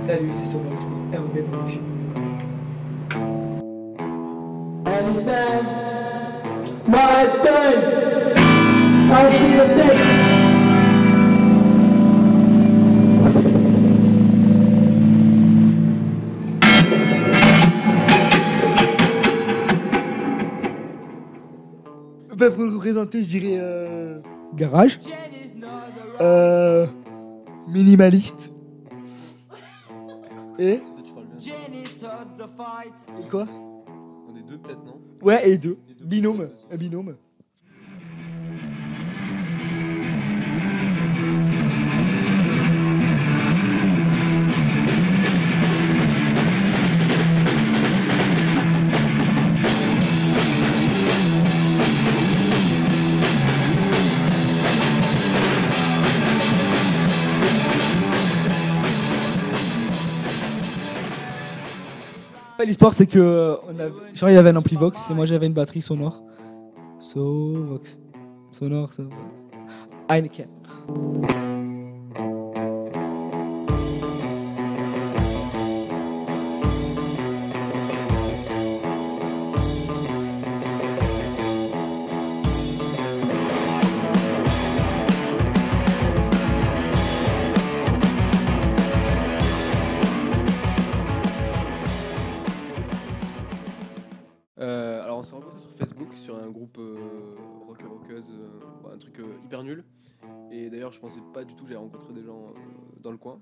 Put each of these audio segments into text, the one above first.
Salut, c'est Sobox pour RB Production. Understand? Milestones! I see the thing! Bah pour le représenter, je dirais garage, minimaliste et quoi? On est deux peut-être, non? Ouais, et deux. Binôme. Un binôme. L'histoire c'est que genre il y avait un ampli Vox et moi j'avais une batterie sonore. Vox. Sonore, Vox. Heineken. Alors on s'est rencontrés sur Facebook, sur un groupe rockeuses, un truc hyper nul. Et d'ailleurs je pensais pas du tout que j'allais rencontrer des gens dans le coin.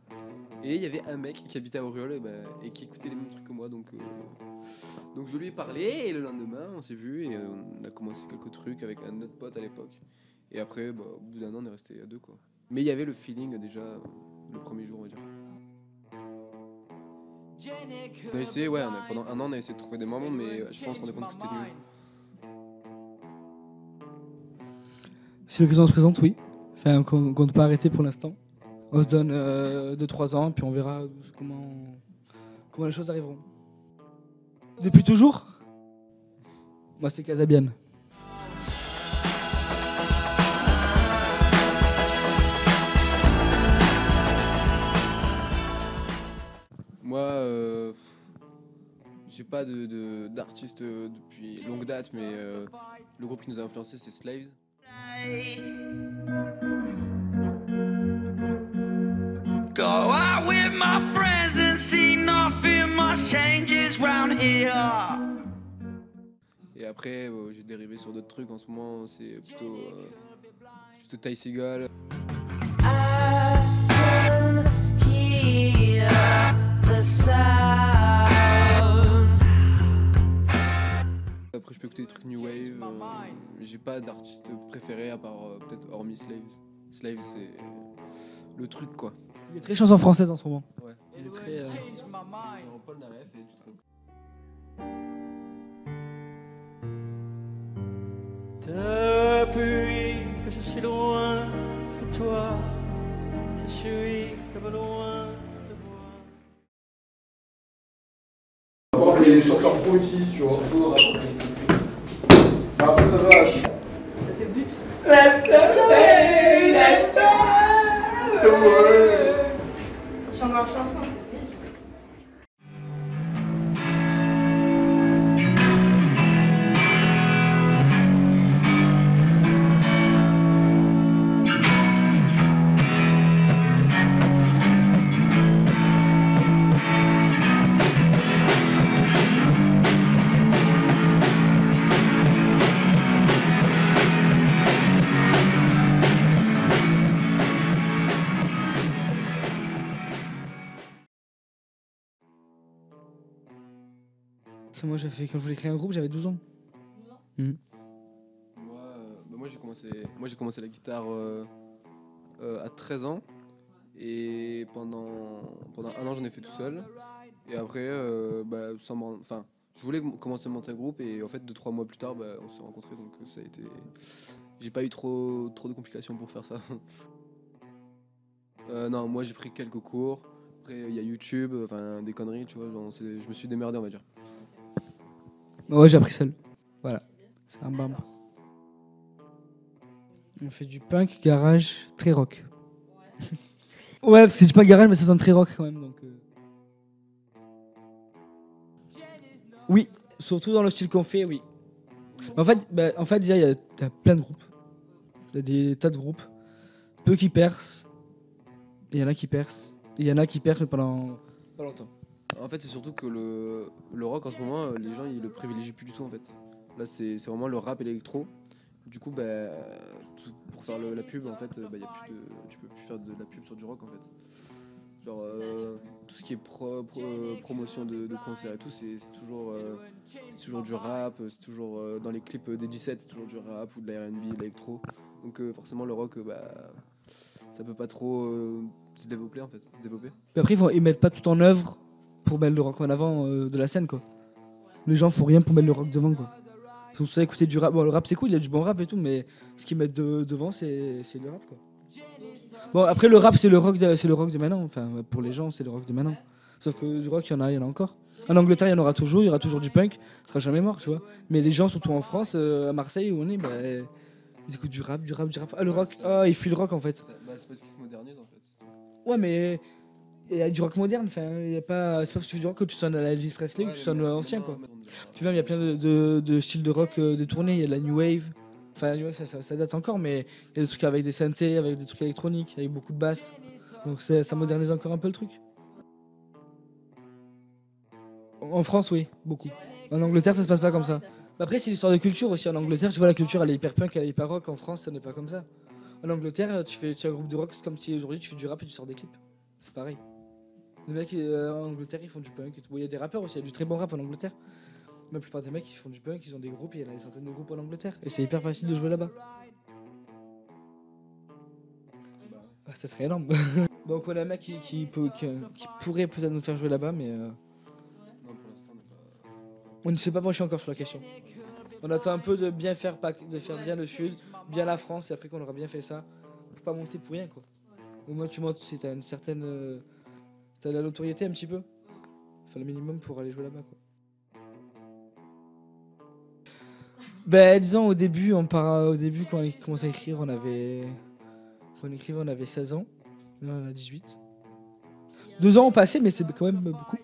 Et il y avait un mec qui habitait à Auriol et qui écoutait les mêmes trucs que moi. Donc je lui ai parlé et le lendemain on s'est vu et on a commencé quelques trucs avec un autre pote à l'époque. Et après au bout d'un an on est resté à deux quoi. Mais il y avait le feeling déjà le premier jour on va dire. On a essayé, pendant un an on a essayé de trouver des moments, mais je pense qu'on est compte que c'était nul. Si l'occasion se présente, oui. Enfin, qu'on compte pas arrêter pour l'instant. On se donne 2-3 ans, puis on verra comment les choses arriveront. Depuis toujours? Moi, c'est Casabian. Moi, j'ai pas d'artiste depuis longue date, mais le groupe qui nous a influencé c'est Slaves. Go out with my friends and see nothing much changes round here. Et après, j'ai dérivé sur d'autres trucs. En ce moment, c'est plutôt Ty Segall. Après, je peux écouter des trucs New Wave. J'ai pas d'artiste préféré à part peut-être hormis Slaves. Slaves, c'est le truc quoi. Il est très chanson française en ce moment. Ouais. Il est très. Paul Naref et tout ça. Depuis que je suis loin de toi, je suis comme loin de moi. Il y a des chanteurs fautistes, tu vois. Après ça va. C'est le but. Let's play, let's play. Chante leur chanson, c'est bien. Moi, quand je voulais créer un groupe, j'avais 12 ans. 12 ans. Moi j'ai commencé la guitare à 13 ans et pendant un an j'en ai fait tout seul et après je voulais commencer à monter un groupe et en fait 2-3 mois plus tard on s'est rencontrés donc ça a été j'ai pas eu trop de complications pour faire ça. Non, moi j'ai pris quelques cours, après il y a YouTube, des conneries tu vois, je me suis démerdé on va dire. Ouais, j'ai appris seul. Voilà, c'est un bam. On fait du punk, garage, très rock. Ouais, parce que c'est du punk garage, mais ça sonne très rock quand même. Donc, Oui, surtout dans le style qu'on fait, oui. En fait, déjà, il y a plein de groupes. Il y a des tas de groupes. Peu qui percent. Il y en a qui percent. Il y en a qui percent, mais pendant pas longtemps. En fait, c'est surtout que le rock en ce moment, les gens ils le privilégient plus du tout en fait. Là, c'est vraiment le rap et l'électro. Du coup, pour faire la pub, en fait, tu peux plus faire de la pub sur du rock en fait. Genre, tout ce qui est promotion de concerts et tout, c'est toujours du rap, c'est toujours dans les clips des 17, c'est toujours du rap ou de la R&B, de l'électro. Donc, forcément, le rock, ça peut pas trop se développer en fait. Puis après, ils mettent pas tout en œuvre pour mettre le rock en avant de la scène, quoi. Les gens font rien pour mettre le rock devant, quoi. Ils sont tous à écouter du rap. Bon, le rap c'est cool, il y a du bon rap et tout, mais ce qu'ils mettent devant, c'est le rap, quoi. Bon, après, le rap, c'est le rock de maintenant. Enfin, pour les gens, c'est le rock de maintenant. Sauf que du rock, il y en a encore. En Angleterre, il y en aura toujours, il y aura toujours du punk, ça sera jamais mort, tu vois. Mais les gens, surtout en France, à Marseille, où on est, ils écoutent du rap. Ah, le rock, ils fuient le rock en fait. C'est parce qu'ils se modernisent en fait. Ouais, mais il y a du rock moderne, enfin, c'est pas parce que tu fais du rock que tu sonnes à la Elvis Presley ou que tu sonnes ancien, quoi. Puis même, il y a plein de styles de rock détournés, il y a de la new wave. Enfin, la new wave, ça date encore, mais il y a des trucs avec des synthés, avec des trucs électroniques, avec beaucoup de basses. Donc ça modernise encore un peu le truc. En France, oui, beaucoup. En Angleterre, ça se passe pas comme ça. Après, c'est l'histoire de culture aussi. En Angleterre, tu vois, la culture, elle est hyper punk, elle est hyper rock. En France, ça n'est pas comme ça. En Angleterre, tu as un groupe de rock, c'est comme si aujourd'hui tu fais du rap et tu sors des clips. C'est pareil. Les mecs en Angleterre, ils font du punk et tout. Bon, il y a des rappeurs aussi, il y a du très bon rap en Angleterre. Mais la plupart des mecs, ils font du punk, ils ont des groupes, et il y en a des centaines de groupes en Angleterre. Et c'est hyper facile de jouer là-bas. Ça serait énorme. Donc on a un mec qui pourrait peut-être nous faire jouer là-bas, mais on ne s'est pas penché encore sur la question. On attend un peu de bien faire bien le sud, bien la France, et après qu'on aura bien fait ça, on peut pas monter pour rien, quoi. Au moins tu montes si t'as une certaine, t'as la notoriété un petit peu. Enfin le minimum pour aller jouer là-bas, quoi. Disons au début quand on commençait à écrire, on avait 16 ans. Là, on a 18. 2 ans ont passé, mais c'est quand même beaucoup.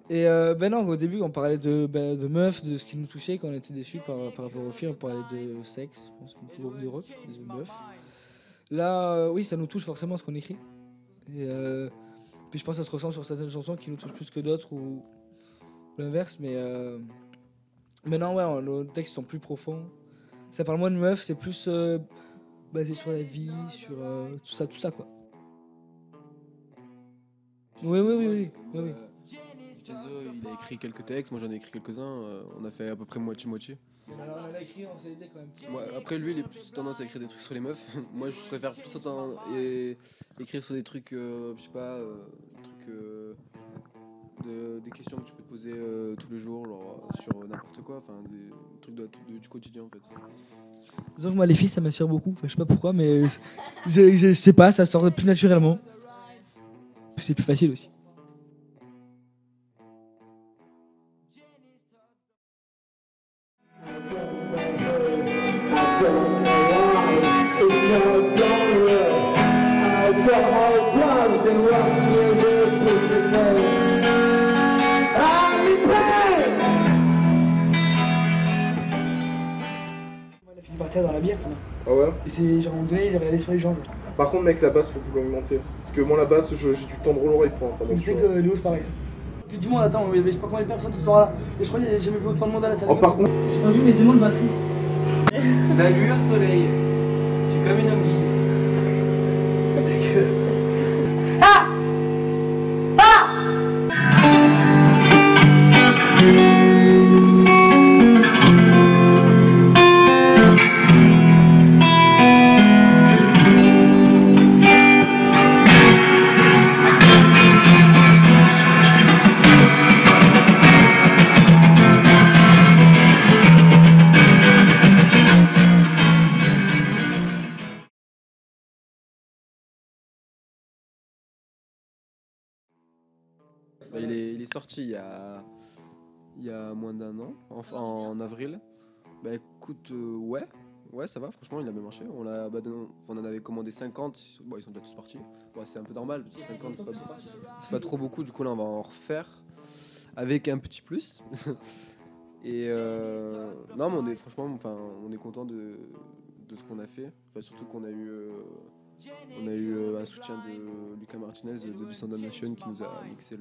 Et non, au début, on parlait de meufs, de ce qui nous touchait quand on était déçus par rapport aux filles. On parlait de sexe, je pense, comme de rock, de meufs. Là, oui, ça nous touche forcément ce qu'on écrit. Et puis je pense que ça se ressent sur certaines chansons qui nous touchent plus que d'autres ou l'inverse. Mais non, ouais, nos textes sont plus profonds. Ça parle moins de meufs, c'est plus basé sur la vie, sur tout ça, quoi. Oui. Vincenzo, il a écrit quelques textes, moi j'en ai écrit quelques-uns, on a fait à peu près moitié-moitié. Alors, on a écrit, on s'est aidé quand même. Ouais, après lui, il est plus tendance à écrire des trucs sur les meufs. Moi je préfère plus écrire sur des trucs, je sais pas, des questions que tu peux te poser tous les jours, genre sur n'importe quoi, enfin des trucs du quotidien en fait. Disons que moi les filles ça m'assure beaucoup, enfin, je sais pas pourquoi, mais je sais pas, ça sort plus naturellement. C'est plus facile aussi. La fille partait dans la bière, ça. Ah ouais? Et c'est genre on donnait, il regardait sur les jambes. Par contre, mec, la basse, faut que vous l'augmentiez. Parce que moi, la basse, j'ai du temps de rouler pour entendre. Tu sais que Léo, c'est pareil. Du moins, attends, il y avait je sais pas combien de personnes ce soir-là. Et je crois qu'il n'y a jamais vu autant de monde à la salle. Oh, par contre. J'ai pas vu les aimants de batterie. Salut au soleil, tu es comme une anguille. Il est sorti il y a moins d'un an, en avril. Bah écoute, ouais ça va, franchement il a bien marché. On en avait commandé 50, bon, ils sont déjà tous partis. Bon, c'est un peu normal, parce que 50 c'est pas trop beaucoup, du coup là on va en refaire. avec un petit plus. Et non, mais on est franchement, enfin, on est content de ce qu'on a fait. Enfin, surtout qu'on a eu un soutien de Lucas Martinez de Descendant Nation qui nous a mixé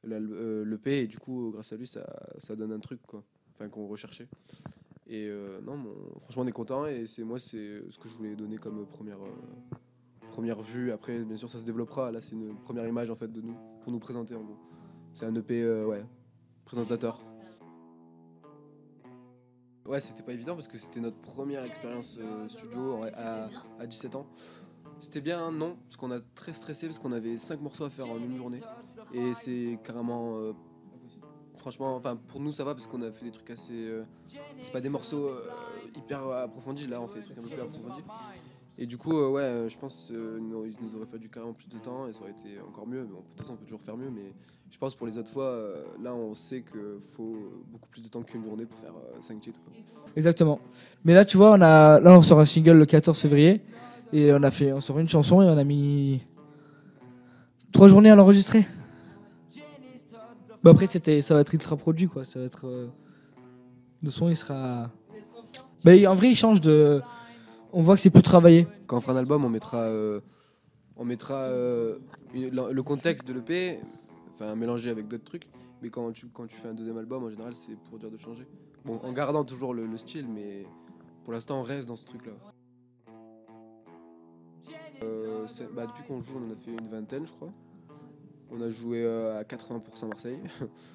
l'EP et du coup, grâce à lui, ça donne un truc quoi, enfin qu'on recherchait. Et non, franchement, on est content et c'est ce que je voulais donner comme première vue. Après, bien sûr, ça se développera. Là, c'est une première image en fait de nous pour nous présenter en gros. C'est un EP, ouais, présentateur. Ouais, c'était pas évident parce que c'était notre première expérience studio à 17 ans. C'était bien, non, parce qu'on a très stressé parce qu'on avait 5 morceaux à faire en une journée. Et c'est carrément. Franchement, enfin pour nous ça va parce qu'on a fait des trucs assez. C'est pas des morceaux hyper approfondis, là on fait des trucs un peu plus approfondis. Et du coup, ouais, je pense qu'il nous aurait fallu carrément plus de temps et ça aurait été encore mieux. Bon, peut-être on peut toujours faire mieux, mais je pense pour les autres fois, là on sait qu'il faut beaucoup plus de temps qu'une journée pour faire 5 titres. Quoi. Exactement. Mais là, tu vois, là, on sort un single le 14 février et on sort une chanson et on a mis 3 journées à l'enregistrer. Bah après, ça va être ultra produit, quoi. Ça va être le son, il sera. Bah, en vrai, il change de. On voit que c'est plus travaillé. Quand on fera un album, on mettra le contexte de l'EP, enfin mélangé avec d'autres trucs. Mais quand tu fais un deuxième album, en général, c'est pour dire de changer. Bon, en gardant toujours le style, mais pour l'instant, on reste dans ce truc-là. Depuis qu'on joue, on en a fait une vingtaine, je crois. On a joué à 80% Marseille,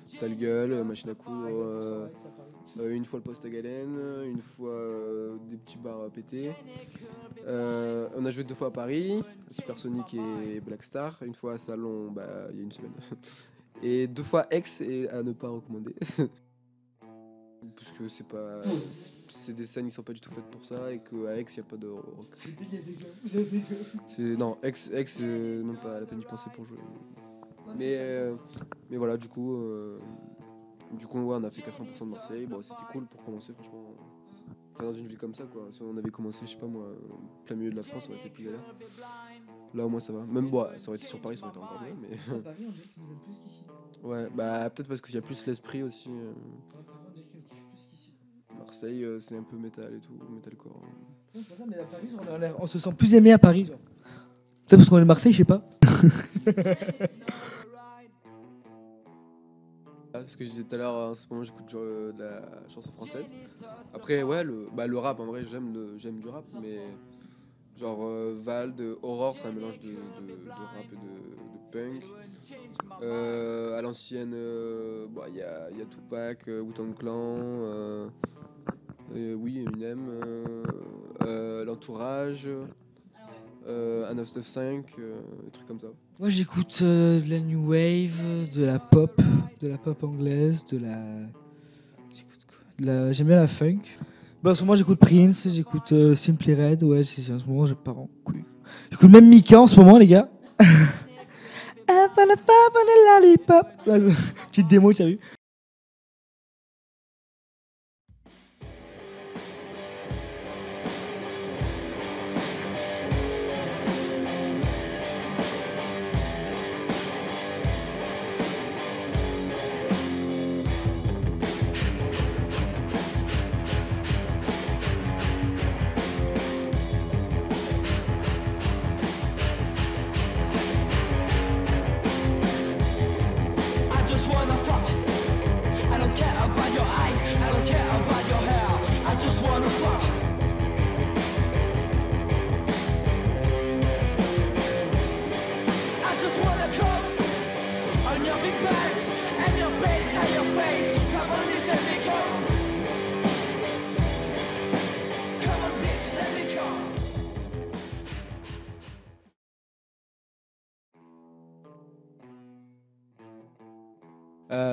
Sale Gueule, Machine à coudre, une fois le Poste à Galène, une fois des petits bars pétés. On a joué 2 fois à Paris, Supersonic et Black Star, une fois à Salon il y a une semaine. Et 2 fois Aix et à ne pas recommander. Parce que c'est des scènes qui sont pas du tout faites pour ça et qu'à Aix il n'y a pas de rock. Non, Aix c'est même pas la peine d'y penser pour jouer. Mais voilà, du coup ouais, on a fait 80% de Marseille. Bon, c'était cool pour commencer, franchement. Enfin, dans une ville comme ça, quoi. Si on avait commencé, je sais pas moi, plein milieu de la France, ça aurait été plus galère. Là, au moins, ça va. Même, ça aurait été sur Paris, ça aurait été encore mieux. Mais... Paris, on dirait qu'ils nous aiment plus qu'ici. Ouais, peut-être parce qu'il y a plus l'esprit aussi. Marseille, c'est un peu métal et tout, metalcore. Non, c'est pas ça, mais à Paris, on se sent plus aimé à Paris, genre. C'est parce qu'on est de Marseille, je sais pas. Ce que je disais tout à l'heure, en ce moment j'écoute de la chanson française. Après ouais, le rap en vrai j'aime du rap, mais genre Vald, Aurore c'est un mélange de rap et de punk. À l'ancienne, y a Tupac, Wu-Tang Clan, oui Eminem, l'entourage. 995, des trucs comme ça. Moi j'écoute de la new wave, de la pop anglaise, j'écoute quoi j'aime bien la funk. En ce moment j'écoute Prince, j'écoute Simply Red, ouais, en ce moment je pars en couille. J'écoute même Mika en ce moment les gars. Lollipop. Petite démo, tu as vu?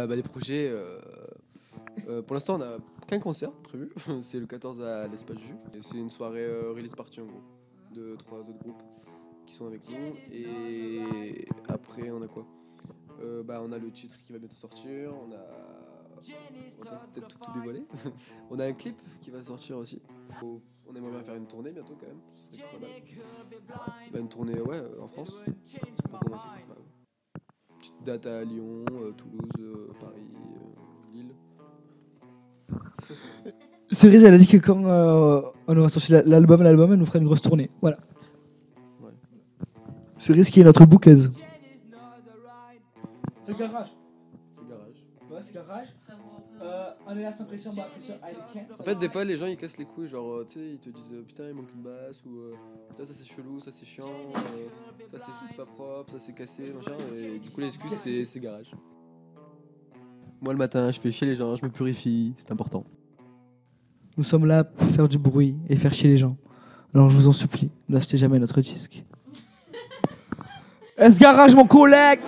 Des projets. Pour l'instant, on n'a qu'un concert prévu. C'est le 14 à l'Espace Jus. Et c'est une soirée release party en gros, de 3 autres groupes qui sont avec nous. Et après, on a quoi? On a le titre qui va bientôt sortir. On va peut-être tout dévoiler. On a un clip qui va sortir aussi. On aimerait bien faire une tournée bientôt quand même. C'est pas mal. Une tournée en France. Pour commencer. Petite date à Lyon, Toulouse, Paris, Lille. Cerise, elle a dit que quand on aura sorti l'album, elle nous fera une grosse tournée. Voilà. Ouais. Cerise qui est notre bouqueuse. C'est garage. C'est garage. Ouais, c'est garage. Ça vaut On est là sans pression, En fait, des fois, les gens ils cassent les couilles, genre, tu sais, ils te disent putain, il manque une basse, ou putain, ça c'est chelou, ça c'est chiant, ça c'est pas propre, ça c'est cassé, machin, et du coup, l'excuse c'est garage. Moi, le matin, je fais chier les gens, je me purifie, c'est important. Nous sommes là pour faire du bruit et faire chier les gens. Alors je vous en supplie, n'achetez jamais notre disque. Est-ce garage, mon collègue?